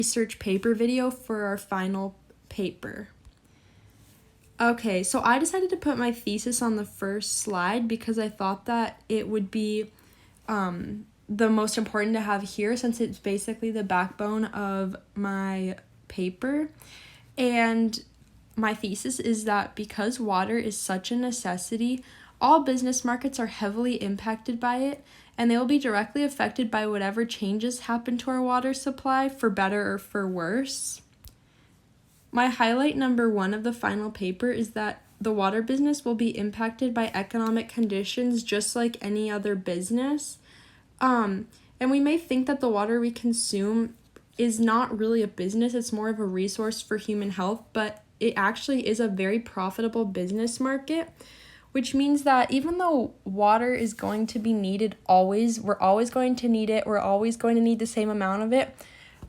research paper video for our final paper. Okay, so I decided to put my thesis on the first slide because I thought that it would be the most important to have here, since it's basically the backbone of my paper. And my thesis is that because water is such a necessity, all business markets are heavily impacted by it, and they will be directly affected by whatever changes happen to our water supply, for better or for worse. My highlight number 1 of the final paper is that the water business will be impacted by economic conditions just like any other business. And we may think that the water we consume is not really a business, it's more of a resource for human health, but it actually is a very profitable business market, which means that even though water is going to be needed always, we're always going to need it, we're always going to need the same amount of it,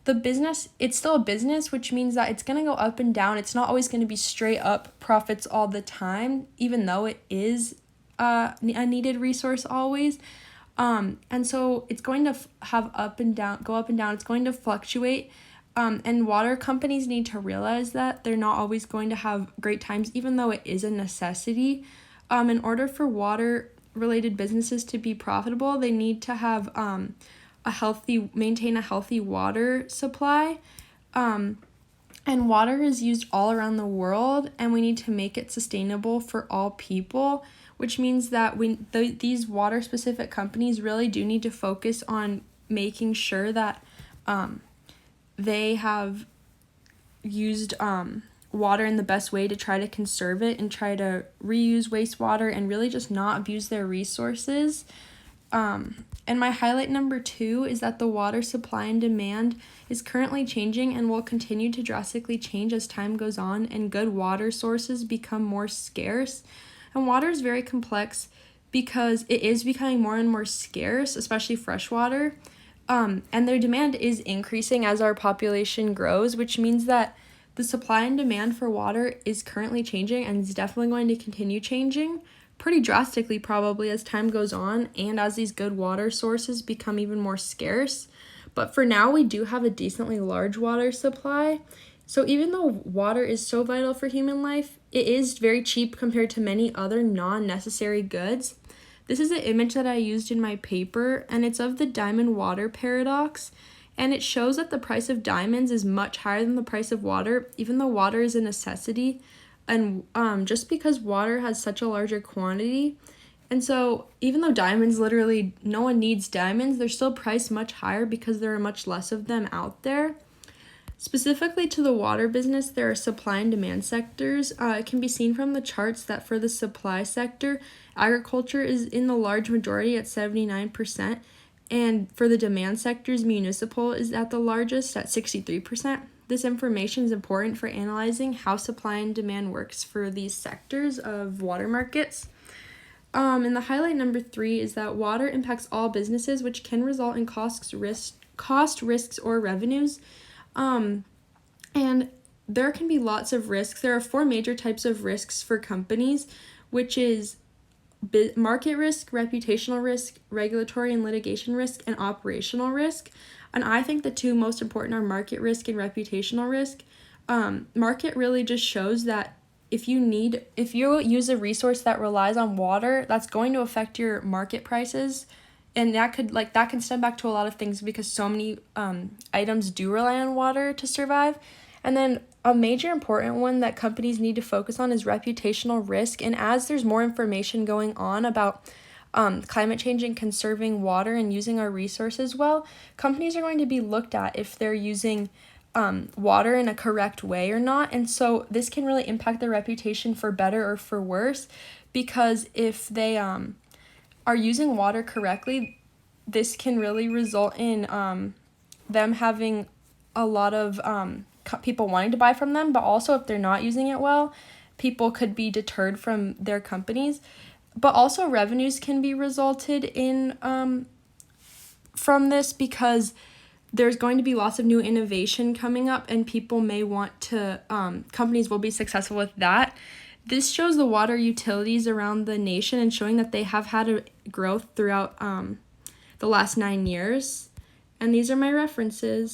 the business, it's still a business, which means that it's going to go up and down. It's not always going to be straight up profits all the time, even though it is a needed resource always. And so it's going to have go up and down. It's going to fluctuate. And water companies need to realize that they're not always going to have great times, even though it is a necessity. In order for water-related businesses to be profitable, they need to have maintain a healthy water supply. And water is used all around the world, and we need to make it sustainable for all people, which means that these water-specific companies really do need to focus on making sure that they have used water in the best way to try to conserve it and try to reuse wastewater and really just not abuse their resources. And my highlight number 2 is that the water supply and demand is currently changing and will continue to drastically change as time goes on and good water sources become more scarce. And water is very complex because it is becoming more and more scarce, especially fresh water. And their demand is increasing as our population grows, which means that the supply and demand for water is currently changing and is definitely going to continue changing pretty drastically probably as time goes on and as these good water sources become even more scarce. But for now, we do have a decently large water supply. So even though water is so vital for human life, it is very cheap compared to many other non-necessary goods. This is an image that I used in my paper, and it's of the diamond water paradox. And it shows that the price of diamonds is much higher than the price of water, even though water is a necessity. And just because water has such a larger quantity. And so even though diamonds, literally no one needs diamonds, they're still priced much higher because there are much less of them out there. Specifically to the water business, there are supply and demand sectors. It can be seen from the charts that for the supply sector, agriculture is in the large majority at 79%. And for the demand sectors, municipal is at the largest at 63%. This information is important for analyzing how supply and demand works for these sectors of water markets. And the highlight number 3 is that water impacts all businesses, which can result in cost risks, or revenues. And there can be lots of risks. There are 4 major types of risks for companies, which is market risk, reputational risk, regulatory and litigation risk, and operational risk. And I think the 2 most important are market risk and reputational risk. Market really just shows that if you use a resource that relies on water, that's going to affect your market prices. And that can stem back to a lot of things because so many items do rely on water to survive. And then a major important one that companies need to focus on is reputational risk. And as there's more information going on about climate change and conserving water and using our resources well, companies are going to be looked at if they're using water in a correct way or not. And so this can really impact their reputation for better or for worse, because if they are using water correctly, this can really result in them having a lot of people wanting to buy from them, but also if they're not using it well, people could be deterred from their companies. But also revenues can be resulted in from this because there's going to be lots of new innovation coming up and people may want to, companies will be successful with that. This shows the water utilities around the nation and showing that they have had a growth throughout the last 9 years. And these are my references.